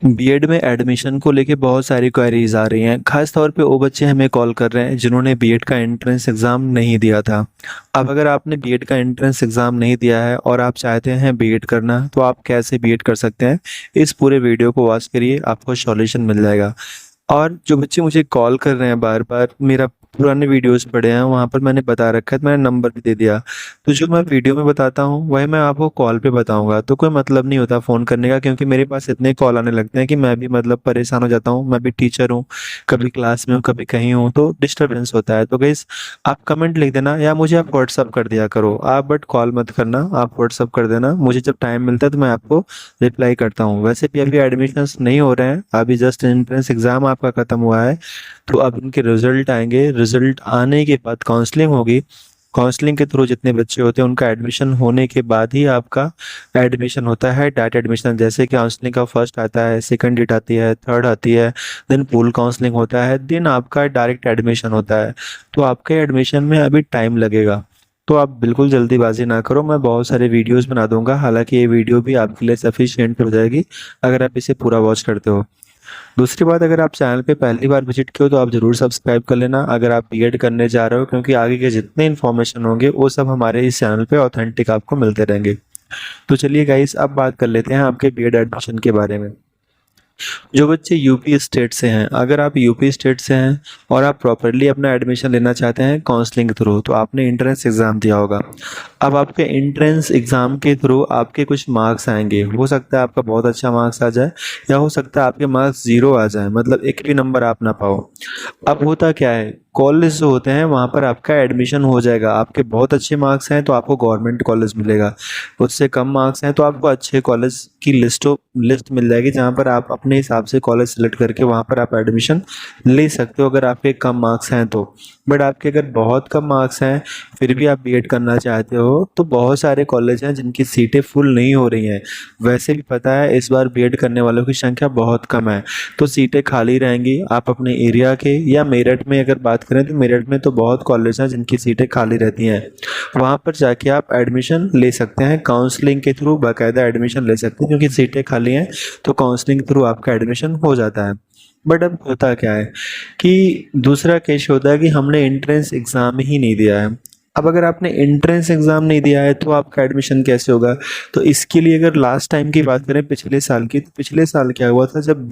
BEd में admission को लेके बहुत सारी क्वेरीज आ रही हैं। खास तौर पे वो बच्चे हमें कॉल कर रहे हैं जिन्होंने बीएड का एंट्रेंस एग्ज़ाम नहीं दिया था। अब अगर आपने बीएड का एंट्रेंस एग्ज़ाम नहीं दिया है और आप चाहते हैं बीएड करना, तो आप कैसे बीएड कर सकते हैं, इस पूरे वीडियो को वॉच करिए, आपको सॉल्यूशन मिल जाएगा। और जो बच्चे मुझे कॉल कर रहे हैं बार बार, मेरा पुराने वीडियोस पड़े हैं, वहाँ पर मैंने बता रखा है, तो मैंने नंबर भी दे दिया। तो जो मैं वीडियो में बताता हूँ वही मैं आपको कॉल पे बताऊंगा, तो कोई मतलब नहीं होता फ़ोन करने का, क्योंकि मेरे पास इतने कॉल आने लगते हैं कि मैं भी मतलब परेशान हो जाता हूँ। मैं भी टीचर हूँ, कभी क्लास में हूँ, कभी कहीं हूँ, तो डिस्टर्बेंस होता है। तो गाइस, आप कमेंट लिख देना या मुझे आप व्हाट्सअप कर दिया करो, आप बट कॉल मत करना, आप व्हाट्सअप कर देना। मुझे जब टाइम मिलता है तो मैं आपको रिप्लाई करता हूँ। वैसे भी अभी एडमिशन्स नहीं हो रहे हैं, अभी जस्ट एंट्रेंस एग्ज़ाम आपका ख़त्म हुआ है, तो अब इनके रिजल्ट आएंगे। रिजल्ट आने के बाद काउंसलिंग होगी। काउंसलिंग के थ्रू जितने बच्चे होते हैं उनका एडमिशन होने के बाद ही आपका एडमिशन होता है, डायरेक्ट एडमिशन। जैसे काउंसलिंग का फर्स्ट आता है, सेकंड डेट आती है, थर्ड आती है, देन पूल काउंसलिंग होता है, देन आपका डायरेक्ट एडमिशन होता है। तो आपके एडमिशन में अभी टाइम लगेगा, तो आप बिल्कुल जल्दीबाजी ना करो। मैं बहुत सारे वीडियोस बना दूंगा, हालांकि ये वीडियो भी आपके लिए सफिशिएंट हो जाएगी अगर आप इसे पूरा वॉच करते हो। दूसरी बात, अगर आप चैनल पे पहली बार विजिट किए हो तो आप ज़रूर सब्सक्राइब कर लेना अगर आप बीएड करने जा रहे हो, क्योंकि आगे के जितने इन्फॉर्मेशन होंगे वो सब हमारे इस चैनल पे ऑथेंटिक आपको मिलते रहेंगे। तो चलिए गाइस, अब बात कर लेते हैं आपके बीएड एडमिशन के बारे में। जो बच्चे यूपी स्टेट से हैं, अगर आप यूपी स्टेट से हैं और आप प्रॉपरली अपना एडमिशन लेना चाहते हैं काउंसलिंग के थ्रू, तो आपने एंट्रेंस एग्ज़ाम दिया होगा। अब आपके एंट्रेंस एग्ज़ाम के थ्रू आपके कुछ मार्क्स आएंगे। हो सकता है आपका बहुत अच्छा मार्क्स आ जाए, या हो सकता है आपके मार्क्स ज़ीरो आ जाए, मतलब एक भी नंबर आप ना पाओ। अब होता क्या है, कॉलेज जो होते हैं वहाँ पर आपका एडमिशन हो जाएगा। आपके बहुत अच्छे मार्क्स हैं तो आपको गवर्नमेंट कॉलेज मिलेगा, उससे कम मार्क्स हैं तो आपको अच्छे कॉलेज की लिस्ट मिल जाएगी, जहाँ पर आप अपने हिसाब से कॉलेज सेलेक्ट करके वहाँ पर आप एडमिशन ले सकते हो, अगर आपके कम मार्क्स हैं तो। बट आपके अगर बहुत कम मार्क्स हैं फिर भी आप बीएड करना चाहते हो, तो बहुत सारे कॉलेज हैं जिनकी सीटें फुल नहीं हो रही हैं। वैसे भी पता है इस बार बीएड करने वालों की संख्या बहुत कम है, तो सीटें खाली रहेंगी। आप अपने एरिया के या मेरठ में अगर बात करें तो मेरठ में तो बहुत कॉलेज हैं जिनकी सीटें खाली रहती हैं, वहाँ पर जाके आप एडमिशन ले सकते हैं। काउंसलिंग के थ्रू बाकायदा एडमिशन ले सकते हैं, क्योंकि सीटें खाली हैं तो काउंसलिंग थ्रू आपका एडमिशन हो जाता है। बट अब होता क्या है कि दूसरा केस होता है कि हमने एंट्रेंस एग्ज़ाम ही नहीं दिया है। अब अगर आपने एंट्रेंस एग्ज़ाम नहीं दिया है तो आपका एडमिशन कैसे होगा? तो इसके लिए अगर लास्ट टाइम की बात करें, पिछले साल की, तो पिछले साल क्या हुआ था, जब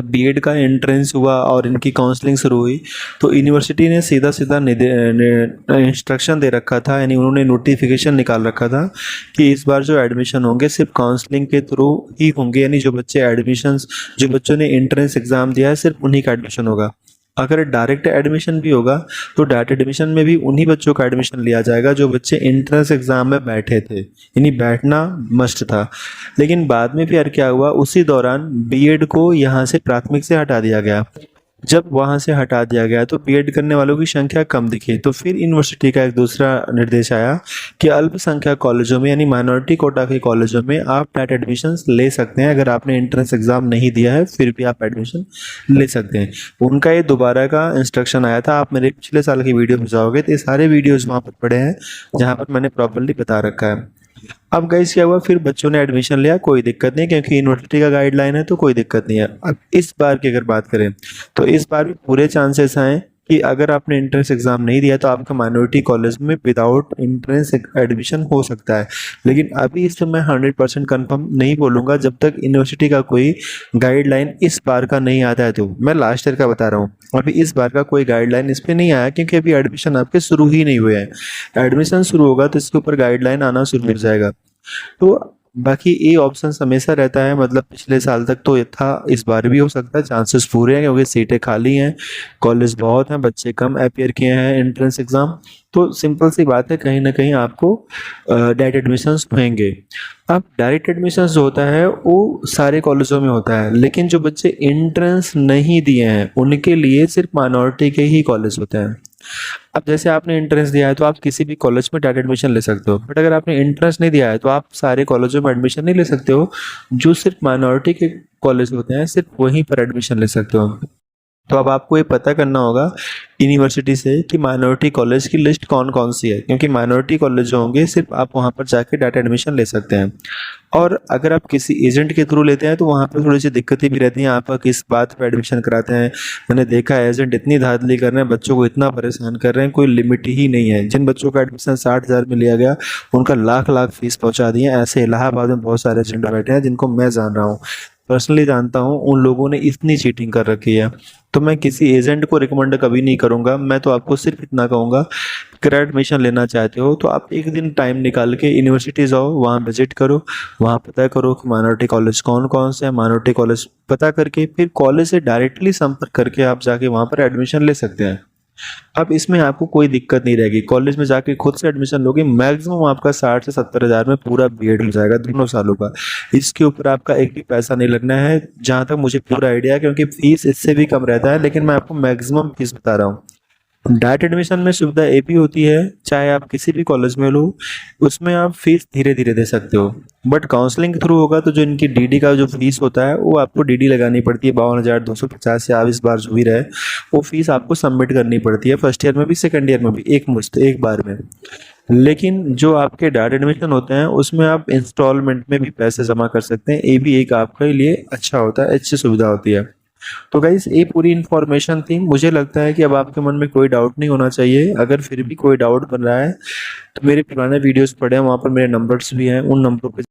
बीएड का एंट्रेंस हुआ और इनकी काउंसलिंग शुरू हुई, तो यूनिवर्सिटी ने सीधा सीधा इंस्ट्रक्शन दे रखा था, यानी उन्होंने नोटिफिकेशन निकाल रखा था कि इस बार जो एडमिशन होंगे सिर्फ काउंसलिंग के थ्रू ही होंगे, यानी जो बच्चों ने एंट्रेंस एग्ज़ाम दिया है सिर्फ उन्हीं का एडमिशन होगा। अगर डायरेक्ट एडमिशन भी होगा तो डायरेक्ट एडमिशन में भी उन्हीं बच्चों का एडमिशन लिया जाएगा जो बच्चे एंट्रेंस एग्ज़ाम में बैठे थे, यानी बैठना मस्ट था। लेकिन बाद में फिर क्या हुआ, उसी दौरान बीएड को यहाँ से प्राथमिक से हटा दिया गया। जब वहाँ से हटा दिया गया तो बीएड करने वालों की संख्या कम दिखी, तो फिर यूनिवर्सिटी का एक दूसरा निर्देश आया कि अल्पसंख्यक कॉलेजों में, यानी माइनॉरिटी कोटा के कॉलेजों में आप डायरेक्ट एडमिशन ले सकते हैं। अगर आपने एंट्रेंस एग्ज़ाम नहीं दिया है फिर भी आप एडमिशन ले सकते हैं। उनका ये दोबारा का इंस्ट्रक्शन आया था। आप मेरे पिछले साल की वीडियो में जाओगे तो ये सारे वीडियोज़ वहाँ पर पड़े हैं जहाँ पर मैंने प्रॉपरली बता रखा है। अब गाइस क्या हुआ, फिर बच्चों ने एडमिशन लिया, कोई दिक्कत नहीं, क्योंकि यूनिवर्सिटी का गाइडलाइन है तो कोई दिक्कत नहीं है। अब इस बार की अगर बात करें तो इस बार भी पूरे चांसेस हैं कि अगर आपने एंट्रेंस एग्ज़ाम नहीं दिया तो आपका माइनॉरिटी कॉलेज में विदाउट एंट्रेंस एडमिशन हो सकता है। लेकिन अभी इस पर मैं 100% कन्फर्म नहीं बोलूँगा जब तक यूनिवर्सिटी का कोई गाइडलाइन इस बार का नहीं आता है। तो मैं लास्ट ईयर का बता रहा हूँ, अभी इस बार का कोई गाइडलाइन इस पर नहीं आया, क्योंकि अभी एडमिशन आपके शुरू ही नहीं हुए हैं। एडमिशन शुरू होगा तो इसके ऊपर गाइडलाइन आना शुरू हो जाएगा। तो बाकी ए ऑप्शन हमेशा रहता है, मतलब पिछले साल तक तो ये था, इस बार भी हो सकता है, चांसेस पूरे हैं, क्योंकि सीटें खाली हैं, कॉलेज बहुत हैं, बच्चे कम अपियर किए हैं एंट्रेंस एग्ज़ाम। तो सिंपल सी बात है, कहीं ना कहीं आपको डायरेक्ट एडमिशन्स होंगे। अब डायरेक्ट एडमिशन्स जो होता है वो सारे कॉलेजों में होता है, लेकिन जो बच्चे एंट्रेंस नहीं दिए हैं उनके लिए सिर्फ माइनॉरिटी के ही कॉलेज होते हैं। अब जैसे आपने एंट्रेंस दिया है तो आप किसी भी कॉलेज में डायरेक्ट एडमिशन ले सकते हो, बट अगर आपने एंट्रेंस नहीं दिया है तो आप सारे कॉलेजों में एडमिशन नहीं ले सकते हो। जो सिर्फ माइनॉरिटी के कॉलेज होते हैं सिर्फ वहीं पर एडमिशन ले सकते हो। तो अब आपको ये पता करना होगा यूनिवर्सिटी से कि माइनॉरिटी कॉलेज की लिस्ट कौन कौन सी है, क्योंकि माइनॉरिटी कॉलेज जो होंगे सिर्फ आप वहाँ पर जाके डाटा एडमिशन ले सकते हैं। और अगर आप किसी एजेंट के थ्रू लेते हैं तो वहाँ पर थोड़ी सी दिक्कतें भी रहती हैं, आप किस बात पर एडमिशन कराते हैं। मैंने देखा है एजेंट इतनी धांधली कर रहे हैं, बच्चों को इतना परेशान कर रहे हैं, कोई लिमिट ही नहीं है। जिन बच्चों का एडमिशन 60,000 में लिया गया उनका लाख लाख फीस पहुंचा दिए। ऐसे इलाहाबाद में बहुत सारे एजेंट बैठे हैं जिनको मैं जान रहा हूँ, पर्सनली जानता हूँ। उन लोगों ने इतनी चीटिंग कर रखी है। तो मैं किसी एजेंट को रिकमेंड कभी नहीं करूंगा। मैं तो आपको सिर्फ इतना कहूंगा, अगर एडमिशन लेना चाहते हो तो आप एक दिन टाइम निकाल के यूनिवर्सिटी जाओ, वहाँ विजिट करो, वहाँ पता करो कि माइनॉरिटी कॉलेज कौन कौन से हैं। माइनॉरिटी कॉलेज पता करके फिर कॉलेज से डायरेक्टली संपर्क करके आप जाके वहाँ पर एडमिशन ले सकते हैं। अब इसमें आपको कोई दिक्कत नहीं रहेगी, कॉलेज में जाके खुद से एडमिशन लोगे, मैक्सिमम आपका 60 से 70 हज़ार में पूरा बीएड हो जाएगा दोनों सालों का। इसके ऊपर आपका एक भी पैसा नहीं लगना है, जहाँ तक मुझे पूरा आइडिया है, क्योंकि फीस इससे भी कम रहता है, लेकिन मैं आपको मैक्सिमम फीस बता रहा हूँ। डायरेक्ट एडमिशन में सुविधा ये भी होती है, चाहे आप किसी भी कॉलेज में लो, उसमें आप फीस धीरे धीरे दे सकते हो। बट काउंसलिंग के थ्रू होगा तो जो इनकी डीडी का जो फीस होता है वो आपको डीडी लगानी पड़ती है 52,250 या इस बार जो भी रहे, वो फीस आपको सबमिट करनी पड़ती है फर्स्ट ईयर में भी सेकंड ईयर में भी, एक मुश्त एक बार में। लेकिन जो आपके डायरेक्ट एडमिशन होते हैं उसमें आप इंस्टॉलमेंट में भी पैसे जमा कर सकते हैं, ये भी एक आपके लिए अच्छा होता है, अच्छी सुविधा होती है। तो गाइस ये पूरी इन्फॉर्मेशन थी। मुझे लगता है कि अब आपके मन में कोई डाउट नहीं होना चाहिए। अगर फिर भी कोई डाउट बन रहा है तो मेरे पुराने वीडियोस पड़े हैं, वहाँ पर मेरे नंबर्स भी हैं, उन नंबरों पे